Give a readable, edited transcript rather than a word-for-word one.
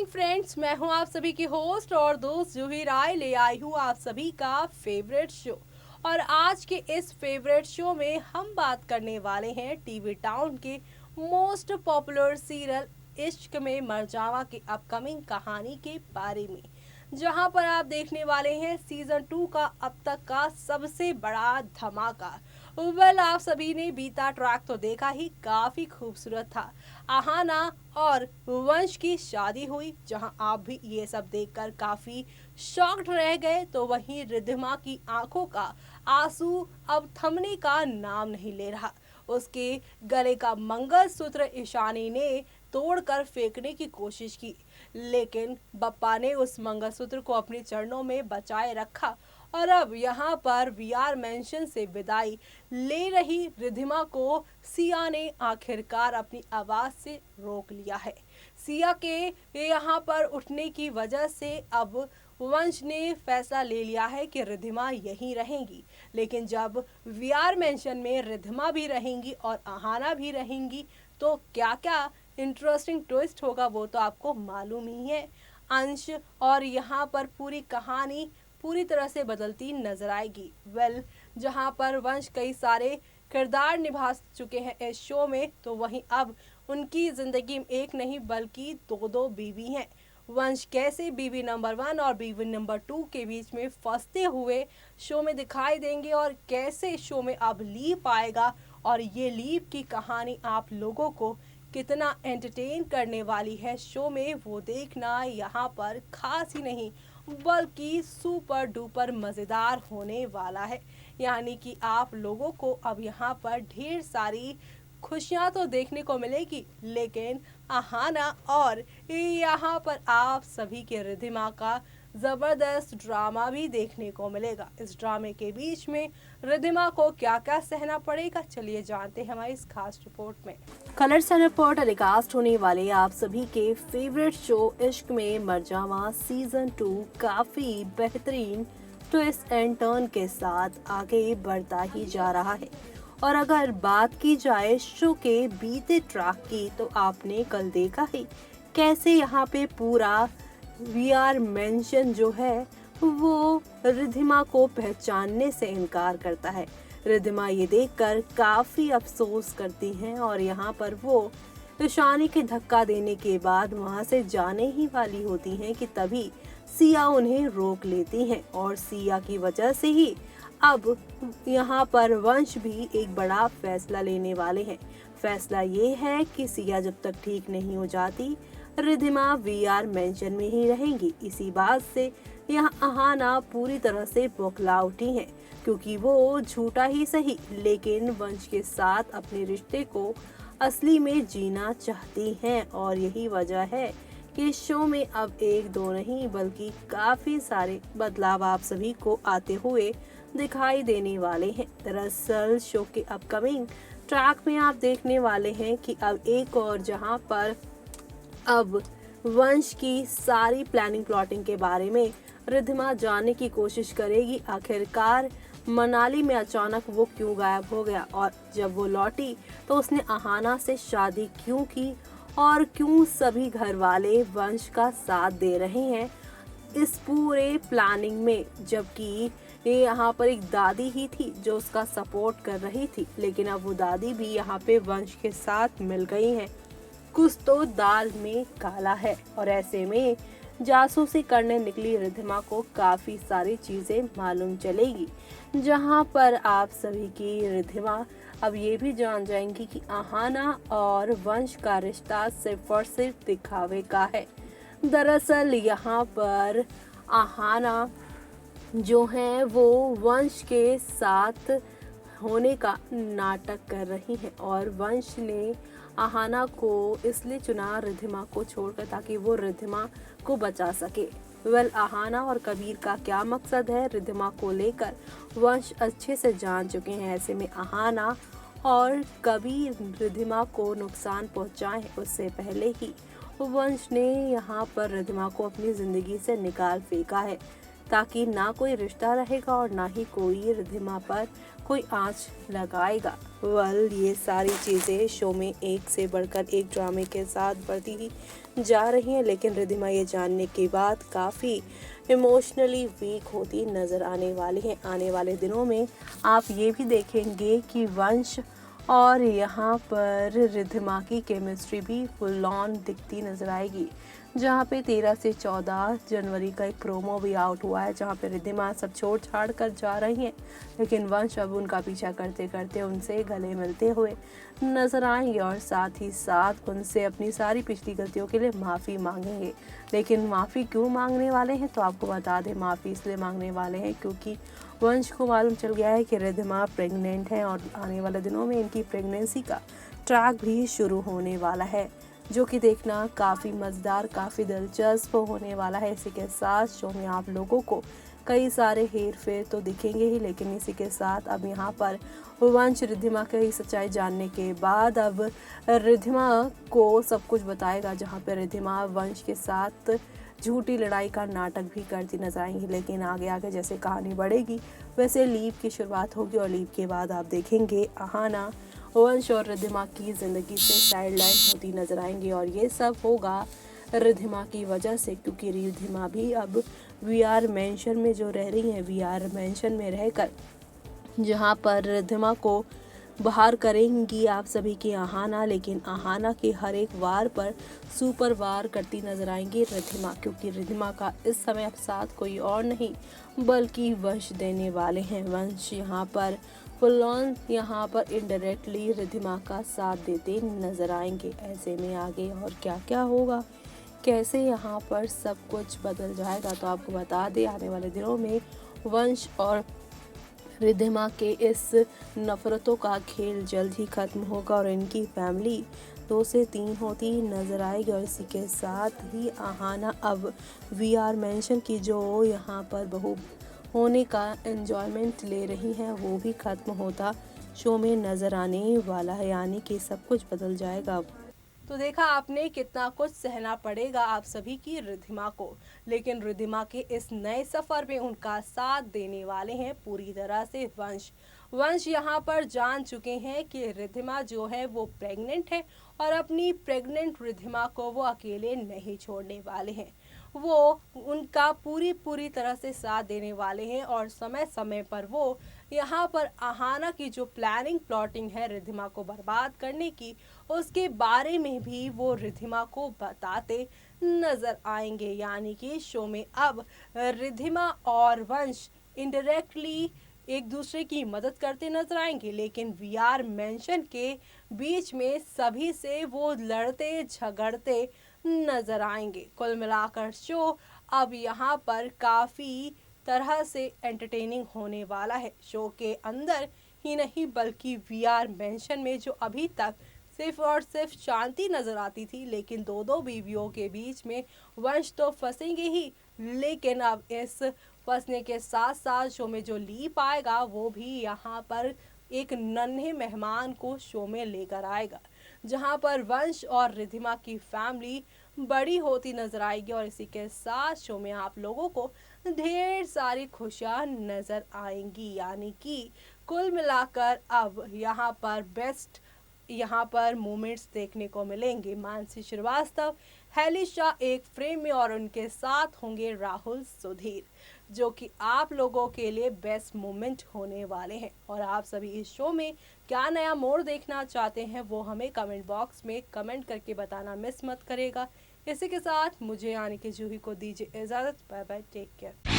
Morning friends, मैं हूं आप सभी की होस्ट और दोस्त जूही राय। ले आई हूं आप सभी का फेवरेट शो। और आज के इस फेवरेट शो में हम बात करने वाले हैं टीवी टाउन के मोस्ट पॉपुलर सीरियल इश्क में मरजावा की अपकमिंग कहानी के बारे में, जहां पर आप देखने वाले हैं सीजन 2 का अब तक का सबसे बड़ा धमाका। आप सभी ने बीता ट्रैक तो देखा ही, काफी खूबसूरत था। आहाना और वंश की शादी हुई, जहां आप भी ये सब देखकर काफी शॉक्ड रह गए, तो वहीं रिद्धिमा की आंखों का आंसू अब थमने का नाम नहीं ले रहा। उसके गले का मंगलसूत्र ईशानी ने तोड़कर फेंकने की कोशिश की, लेकिन बप्पा ने उस मंगलसूत्र को अपने चरणों में बचाए रखा। और अब यहाँ पर वीआर मेंशन से विदाई ले रही रिद्धिमा को सिया ने आखिरकार अपनी आवाज से रोक लिया है। सिया के यहाँ पर उठने की वजह से अब वंश ने फैसला ले लिया है कि रिद्धिमा यहीं रहेंगी, लेकिन जब वीआर मेंशन में रिद्धिमा भी रहेंगी और आहाना भी रहेंगी, तो क्या क्या इंटरेस्टिंग ट्विस्ट होगा वो तो आपको मालूम ही है। अंश और यहाँ पर पूरी कहानी पूरी तरह से बदलती नजर आएगी। जहां पर वंश कई सारे किरदार निभा चुके हैं इस शो में, तो वहीं अब उनकी जिंदगी में एक नहीं बल्कि दो दो बीवी हैं। वंश कैसे बीवी नंबर 1 और बीवी नंबर 2 के बीच में फंसते हुए शो में दिखाई देंगे, और कैसे शो में अब लीप आएगा और ये लीप की कहानी आप लोगों को कितना एंटरटेन करने वाली है शो में, वो देखना यहाँ पर खास ही नहीं बल्कि सुपर डुपर मज़ेदार होने वाला है। यानी कि आप लोगों को अब यहाँ पर ढेर सारी खुशियाँ तो देखने को मिलेगी, लेकिन आहाना और यहाँ पर आप सभी के रिद्धिमा का जबरदस्त ड्रामा भी देखने को मिलेगा। इस ड्रामे के बीच में रिद्धिमा को क्या क्या सहना पड़ेगा, चलिए जानते हैं हमारी इस खास रिपोर्ट में। कलर्स एंड रिपोर्ट टेलीकास्ट होने वाले आप सभी के फेवरेट शो इश्क में मरजावा सीजन 2 काफी बेहतरीन ट्विस्ट एंड टर्न के साथ आगे बढ़ता ही जा रहा है। और अगर बात की जाए शो के बीते ट्रैक की, तो आपने कल देखा ही कैसे यहाँ पे पूरा वीआर मेंशन जो है वो रिद्धिमा को पहचानने से इनकार करता है। रिद्धिमा ये देखकर काफी अफसोस करती हैं, और यहाँ पर वो ईशानी के धक्का देने के बाद वहां से जाने ही वाली होती हैं कि तभी सिया उन्हें रोक लेती हैं, और सिया की वजह से ही अब यहाँ पर वंश भी एक बड़ा फैसला लेने वाले हैं। फैसला ये है कि सिया जब तक ठीक नहीं हो जाती, रिद्धिमा वीआर मेंशन में ही रहेंगी। इसी बात से यहाँ आहाना पूरी तरह से बौखला उठी हैं, क्योंकि वो झूठा ही सही लेकिन वंश के साथ अपने रिश्ते को असली में जीना चाहती हैं। और यही वजह है कि शो में अब एक दो नहीं बल्कि काफी सारे बदलाव आप सभी को आते हुए दिखाई देने वाले हैं। दरअसल शो के अपकमिंग ट्रैक में आप देखने वाले हैं कि अब एक और जहां पर अब वंश की सारी प्लानिंग प्लॉटिंग के बारे में रिद्धिमा जानने की कोशिश करेगी। आखिरकार मनाली में अचानक वो क्यों गायब हो गया, और जब वो लौटी तो उसने आहाना से शादी क्यों की, और क्यों सभी घर वाले वंश का साथ दे रहे हैं इस पूरे प्लानिंग में, जबकि ये यहाँ पर एक दादी ही थी जो उसका सपोर्ट कर रही थी, लेकिन अब वो दादी भी यहाँ पे वंश के साथ मिल गई हैं। कुछ तो दाल में काला है, और ऐसे में जासूसी करने निकली रिद्धिमा को काफी सारी चीजें मालूम चलेगी, जहां पर आप सभी की रिद्धिमा अब ये भी जान जाएंगी कि आहाना और वंश का रिश्ता सिर्फ और सिर्फ दिखावे का है। दरअसल यहाँ पर आहाना जो है वो वंश के साथ होने का नाटक कर रही हैं, और वंश ने आहाना को इसलिए चुना रिद्धिमा को छोड़कर ताकि वो रिद्धिमा को बचा सके। आहाना और कबीर का क्या मकसद है रिद्धिमा को लेकर वंश अच्छे से जान चुके हैं। ऐसे में आहाना और कबीर रिद्धिमा को नुकसान पहुंचाए उससे पहले ही वंश ने यहाँ पर रिद्धिमा को अपनी जिंदगी से निकाल फेंका है, ताकि ना कोई रिश्ता रहेगा और ना ही कोई रिद्धिमा पर कोई आंच लगाएगा। वेल, ये सारी चीज़ें शो में एक से बढ़कर एक ड्रामे के साथ बढ़ती ही जा रही हैं, लेकिन रिद्धिमा ये जानने के बाद काफ़ी इमोशनली वीक होती नज़र आने वाली हैं। आने वाले दिनों में आप ये भी देखेंगे कि वंश और यहाँ पर रिद्धिमा की केमिस्ट्री भी फुल ऑन दिखती नजर आएगी, जहाँ पे 13 से 14 जनवरी का एक प्रोमो भी आउट हुआ है, जहाँ पे रिद्धिमा सब छोड़ छाड़ कर जा रही हैं, लेकिन वंश अब उनका पीछा करते करते उनसे गले मिलते हुए नजर आएंगे और साथ ही साथ उनसे अपनी सारी पिछली गलतियों के लिए माफ़ी मांगेंगे। लेकिन माफ़ी क्यों मांगने वाले हैं, तो आपको बता दें, माफ़ी इसलिए मांगने वाले हैं क्योंकि वंश को मालूम चल गया है कि रिद्धिमा प्रेग्नेंट है और आने वाले दिनों में इनकी प्रेगनेंसी का ट्रैक भी शुरू होने वाला है, जो कि देखना काफ़ी मज़ेदार, काफ़ी दिलचस्प होने वाला है। इसी के साथ शो में आप लोगों को कई सारे हेर फेर तो दिखेंगे ही, लेकिन इसी के साथ अब यहाँ पर वंश रिद्धिमा की सच्चाई जानने के बाद अब रिद्धिमा को सब कुछ बताएगा, जहाँ पर रिद्धिमा वंश के साथ झूठी लड़ाई का नाटक भी करती नजर आएंगी। लेकिन आगे आगे जैसे कहानी बढ़ेगी वैसे लीव की शुरुआत होगी और लीव के बाद आप देखेंगे अहाना वंश और रिद्धिमा की ज़िंदगी से साइडलाइन होती नजर आएंगी, और ये सब होगा रिद्धिमा की वजह से, क्योंकि रिद्धिमा भी अब वीआर मेंशन में जो रह रही हैं, वीआर मेंशन में रहकर जहाँ पर रिद्धिमा को बाहर करेंगी आप सभी की अहाना, लेकिन अहाना के हर एक वार पर सुपर वार करती नजर आएंगी रिद्धिमा, क्योंकि रिद्धिमा का इस समय अब साथ कोई और नहीं बल्कि वंश देने वाले हैं। वंश यहाँ पर फुल ऑन, यहाँ पर इनडायरेक्टली रिद्धिमा का साथ देते नजर आएंगे। ऐसे में आगे और क्या क्या होगा, कैसे यहाँ पर सब कुछ बदल जाएगा, तो आपको बता दें, आने वाले दिनों में वंश और रिद्धिमा के इस नफरतों का खेल जल्द ही खत्म होगा और इनकी फैमिली 2 से 3 होती नजर आएगी। और इसी के साथ ही अहाना अब वीआर मेंशन की जो यहाँ पर बहू होने का एंजॉयमेंट ले रही हैं, वो भी खत्म होता शो में नजर आने वाला है, यानी कि सब कुछ बदल जाएगा। तो देखा आपने, कितना कुछ सहना पड़ेगा आप सभी की रिद्धिमा को, लेकिन रिद्धिमा के इस नए सफर में उनका साथ देने वाले हैं पूरी तरह से वंश यहाँ पर जान चुके हैं कि रिद्धिमा जो है वो प्रेग्नेंट है और अपनी प्रेग्नेंट रिद्धिमा को वो अकेले नहीं छोड़ने वाले हैं। वो उनका पूरी तरह से साथ देने वाले हैं और समय समय पर वो यहाँ पर अहाना की जो प्लानिंग प्लॉटिंग है रिद्धिमा को बर्बाद करने की, उसके बारे में भी वो रिद्धिमा को बताते नजर आएंगे। यानी कि शो में अब रिद्धिमा और वंश इनडायरेक्टली एक दूसरे की मदद करते नजर आएंगे, लेकिन वीआर मेंशन के बीच में सभी से वो लड़ते झगड़ते नजर आएंगे। कुल मिलाकर शो अब यहाँ पर काफी तरह से एंटरटेनिंग होने वाला है। शो के अंदर ही नहीं बल्कि वीआर मेंशन में जो अभी तक सिर्फ और सिर्फ शांति नजर आती थी, लेकिन दो बीवियों के बीच में वंश तो फंसेंगे ही, लेकिन अब इस फंसने के साथ साथ शो में जो लीप आएगा वो भी यहाँ पर एक नन्हे मेहमान को शो में लेकर आएगा, जहाँ पर वंश और रिद्धिमा की फैमिली बड़ी होती नजर आएगी। और इसी के साथ शो में आप लोगों को ढेर सारी खुशियां नजर आएंगी। यानी कि कुल मिलाकर अब यहाँ पर बेस्ट मोमेंट्स देखने को मिलेंगे। मानसी श्रीवास्तव, हैली शाह एक फ्रेम में और उनके साथ होंगे राहुल सुधीर, जो कि आप लोगों के लिए बेस्ट मोमेंट होने वाले हैं। और आप सभी इस शो में क्या नया मोड़ देखना चाहते हैं वो हमें कमेंट बॉक्स में कमेंट करके बताना मिस मत करेगा। इसी के साथ मुझे यानी कि जूही को दीजिए इजाजत। Bye bye, take care.